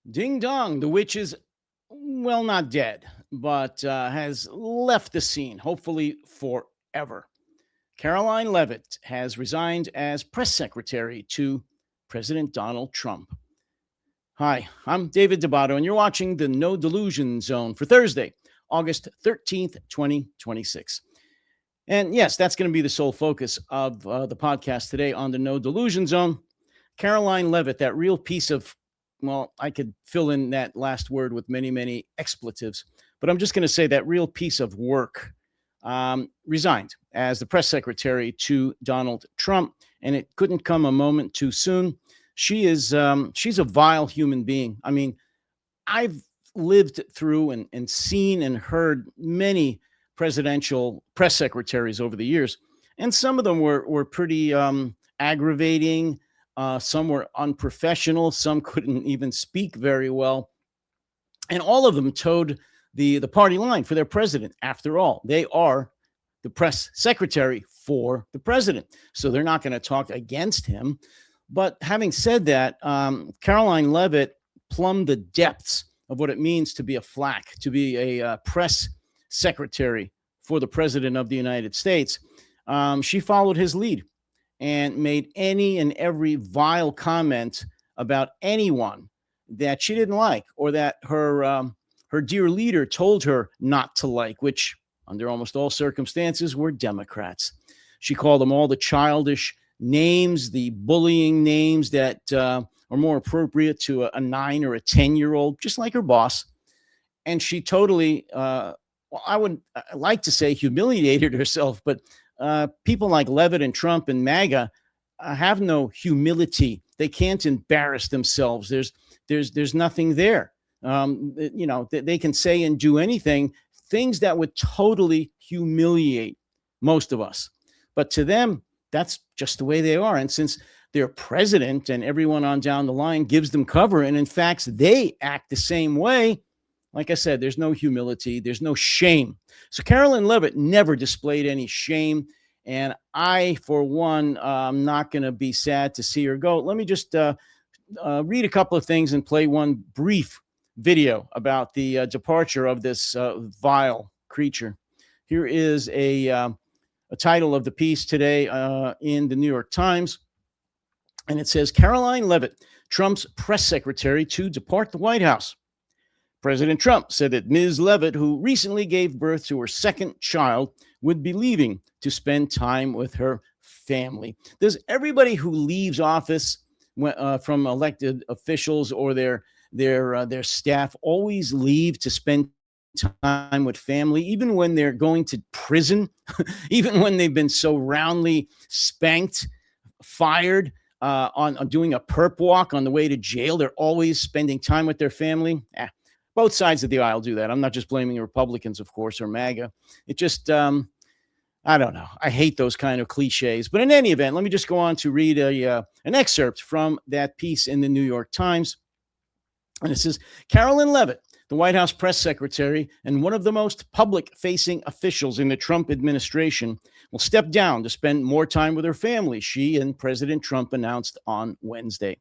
Ding dong, the witch is, well, not dead, but has left the scene, hopefully forever. Caroline Levitt has resigned as press secretary to President Donald Trump. Hi, I'm David Debato, and you're watching the No Delusion Zone for Thursday, August 13th, 2026. And yes, that's going to be the sole focus of the podcast today on the No Delusion Zone. Caroline Levitt, that real piece of, well, I could fill in that last word with many, many expletives, but I'm just going to say that real piece of work resigned as the press secretary to Donald Trump, and it couldn't come a moment too soon. She's a vile human being. I mean, I've lived through and seen and heard many presidential press secretaries over the years, and some of them were pretty aggravating. Some were unprofessional. Some couldn't even speak very well, and all of them towed the party line for their president. After all, they are the press secretary for the president, so they're not going to talk against him. But having said that, Caroline Levitt plumbed the depths of what it means to be a flack, to be a press secretary for the president of the United States. She followed his lead and made any and every vile comment about anyone that she didn't like or that her dear leader told her not to like, which under almost all circumstances were Democrats. She called them all the childish names, the bullying names that are more appropriate to a 9 or a 10-year-old, just like her boss. And she totally, I would like to say humiliated herself, but people like Levitt and Trump and MAGA have no humility. They can't embarrass themselves. There's nothing there. They can say and do anything, things that would totally humiliate most of us. But to them, that's just the way they are. And since their president and everyone on down the line gives them cover, and in fact, they act the same way, like I said, there's no humility, there's no shame. So Caroline Levitt never displayed any shame. And I, for one, I'm not going to be sad to see her go. Let me just read a couple of things and play one brief video about the departure of this vile creature. Here is a title of the piece today in the New York Times. And it says, Caroline Levitt, Trump's press secretary to depart the White House. President Trump said that Ms. Levitt, who recently gave birth to her second child, would be leaving to spend time with her family. Does everybody who leaves office from elected officials or their staff always leave to spend time with family, even when they're going to prison, even when they've been so roundly spanked, fired on doing a perp walk on the way to jail? They're always spending time with their family. Both sides of the aisle do that. I'm not just blaming the Republicans, of course, or MAGA. It just, I don't know. I hate those kind of cliches. But in any event, let me just go on to read an excerpt from that piece in the New York Times. And it says, Caroline Levitt, the White House press secretary and one of the most public-facing officials in the Trump administration, will step down to spend more time with her family, she and President Trump announced on Wednesday.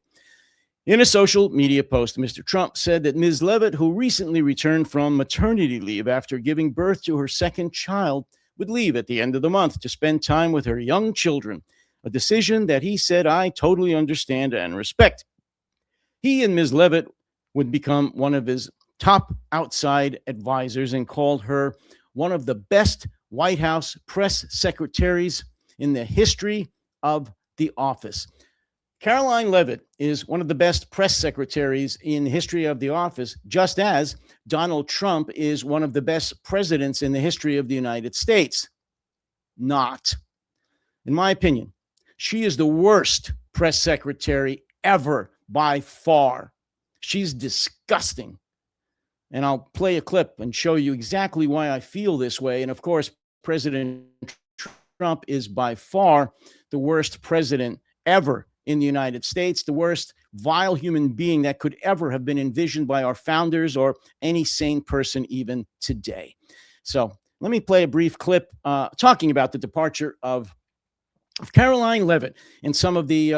In a social media post, Mr. Trump said that Ms. Levitt, who recently returned from maternity leave after giving birth to her second child, would leave at the end of the month to spend time with her young children, a decision that he said, I totally understand and respect. He and Ms. Levitt would become one of his top outside advisors and called her one of the best White House press secretaries in the history of the office. Caroline Levitt is one of the best press secretaries in the history of the office, just as Donald Trump is one of the best presidents in the history of the United States. Not. In my opinion, she is the worst press secretary ever by far. She's disgusting. And I'll play a clip and show you exactly why I feel this way. And of course, President Trump is by far the worst president ever in the United States, the worst vile human being that could ever have been envisioned by our founders or any sane person even today. So let me play a brief clip talking about the departure of Caroline Levitt and some of the,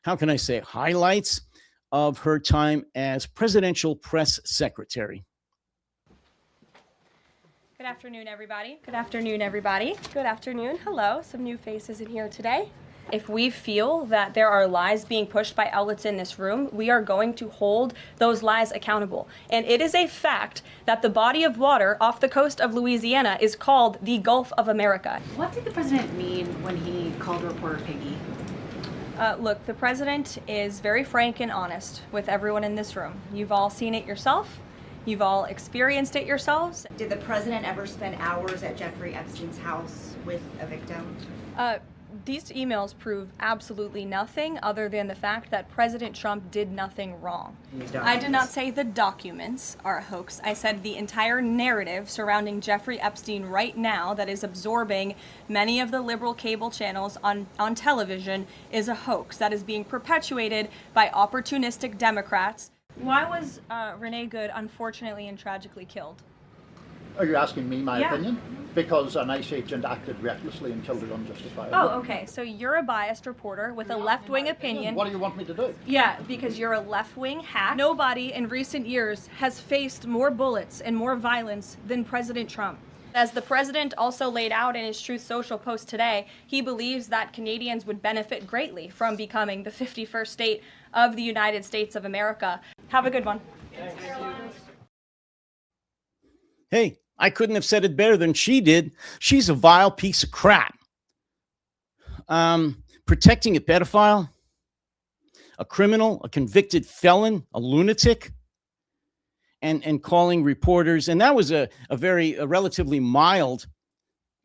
how can I say, highlights of her time as presidential press secretary. Good afternoon, everybody. Good afternoon, everybody. Good afternoon. Hello. Some new faces in here today. If we feel that there are lies being pushed by outlets in this room, we are going to hold those lies accountable. And it is a fact that the body of water off the coast of Louisiana is called the Gulf of America. What did the president mean when he called reporter piggy? Look, the president is very frank and honest with everyone in this room. You've all seen it yourself. You've all experienced it yourselves. Did the president ever spend hours at Jeffrey Epstein's house with a victim? These emails prove absolutely nothing other than the fact that President Trump did nothing wrong. I did not say the documents are a hoax. I said the entire narrative surrounding Jeffrey Epstein right now that is absorbing many of the liberal cable channels on television is a hoax that is being perpetuated by opportunistic Democrats. Why was Renee Good unfortunately and tragically killed? Are you asking me my Yeah. opinion? Because an ICE agent acted recklessly and killed it unjustifiably. Oh, okay. So you're a biased reporter with a left-wing opinion. What do you want me to do? Yeah, because you're a left-wing hack. Nobody in recent years has faced more bullets and more violence than President Trump. As the president also laid out in his Truth Social post today, he believes that Canadians would benefit greatly from becoming the 51st state of the United States of America. Have a good one. Hey, I couldn't have said it better than she did. She's a vile piece of crap. Protecting a pedophile, a criminal, a convicted felon, a lunatic, and calling reporters. And that was a relatively mild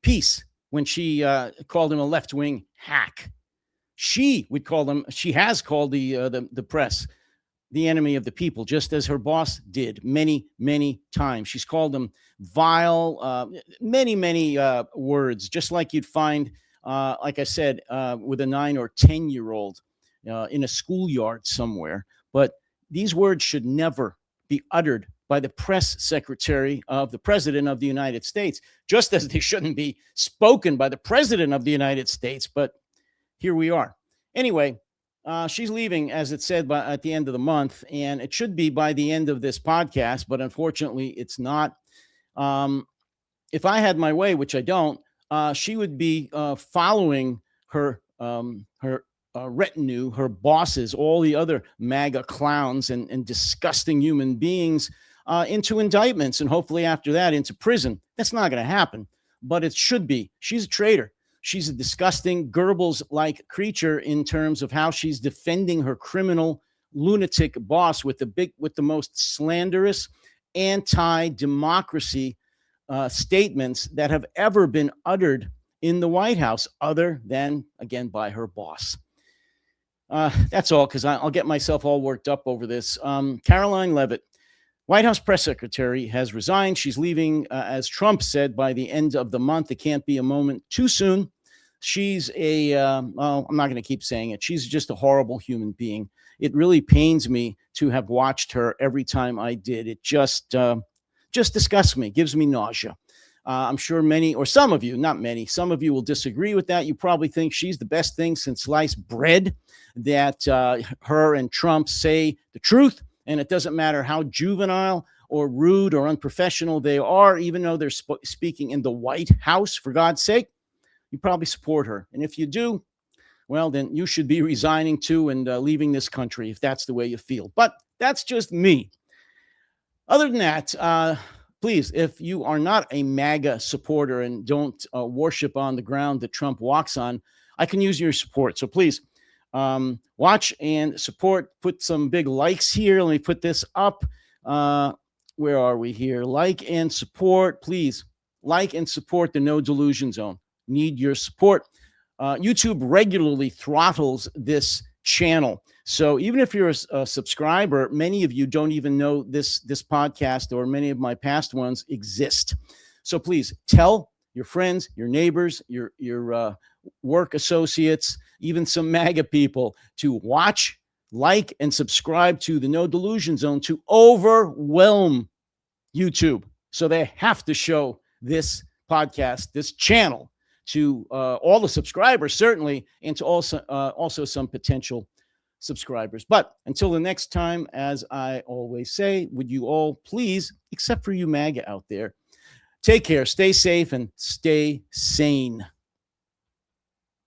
piece when she called him a left-wing hack. She would call them, she has called the press the enemy of the people, just as her boss did many, many times. She's called them vile, many words, just like you'd find, like I said, with a 9 or 10-year-old in a schoolyard somewhere. But these words should never be uttered by the press secretary of the president of the United States, just as they shouldn't be spoken by the president of the United States. But here we are. Anyway, she's leaving, as it said, at the end of the month, and it should be by the end of this podcast, but unfortunately it's not. If I had my way, which I don't, she would be following her retinue, her bosses, all the other MAGA clowns and disgusting human beings into indictments, and hopefully after that into prison. That's not going to happen, but it should be. She's a traitor. She's a disgusting Goebbels-like creature in terms of how she's defending her criminal lunatic boss with the most slanderous anti-democracy statements that have ever been uttered in the White House, other than, again, by her boss. That's all, because I'll get myself all worked up over this. Karoline Leavitt, White House press secretary, has resigned. She's leaving, as Trump said, by the end of the month. It can't be a moment too soon. She's I'm not going to keep saying it. She's just a horrible human being. It really pains me to have watched her every time I did. It just disgusts me, gives me nausea. I'm sure many, or some of you, not many, some of you will disagree with that. You probably think she's the best thing since sliced bread, that her and Trump say the truth, and it doesn't matter how juvenile or rude or unprofessional they are, even though they're speaking in the White House, for God's sake. You probably support her. And if you do, well, then you should be resigning too and leaving this country if that's the way you feel. But that's just me. Other than that, please, if you are not a MAGA supporter and don't worship on the ground that Trump walks on, I can use your support. So please watch and support. Put some big likes here. Let me put this up. Where are we here? Like and support. Please like and support the No Delusion Zone. Need your support. YouTube regularly throttles this channel. So even if you're a subscriber, many of you don't even know this podcast or many of my past ones exist. So please tell your friends, your neighbors, your work associates, even some MAGA people to watch, like, and subscribe to the No Delusion Zone to overwhelm YouTube. So they have to show this podcast, this channel, to all the subscribers, certainly, and to also some potential subscribers. But until the next time, as I always say, would you all please, except for you MAGA out there, take care, stay safe, and stay sane.